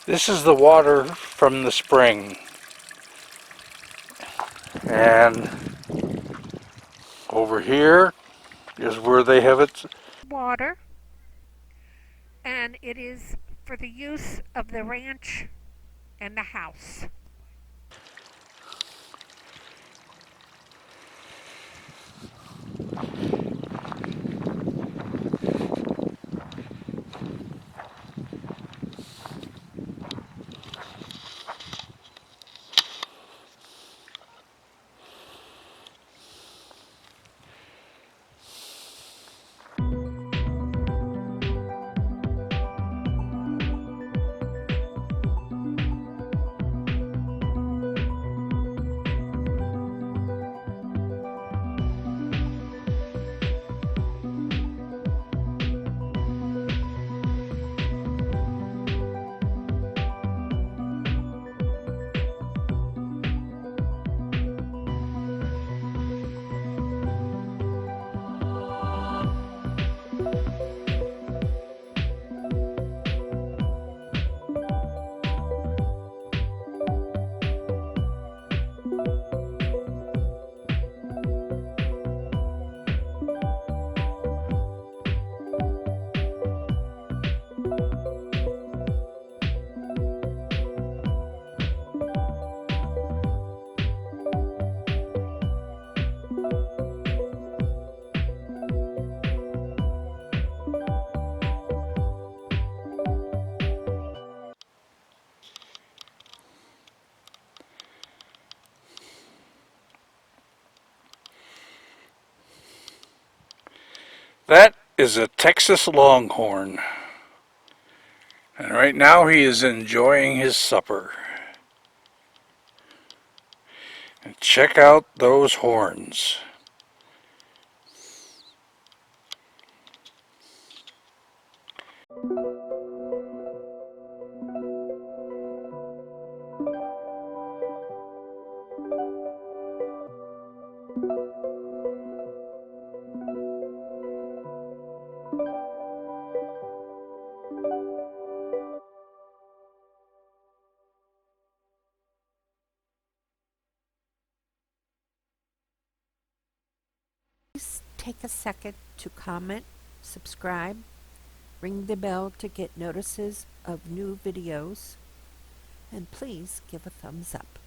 This is the water from the spring, and over here is where they have it. Water, and it is for the use of the ranch and the house. That is a Texas Longhorn, and right now he is enjoying his supper. And check out those horns. Please take a second to comment, subscribe, ring the bell to get notices of new videos, and please give a thumbs up.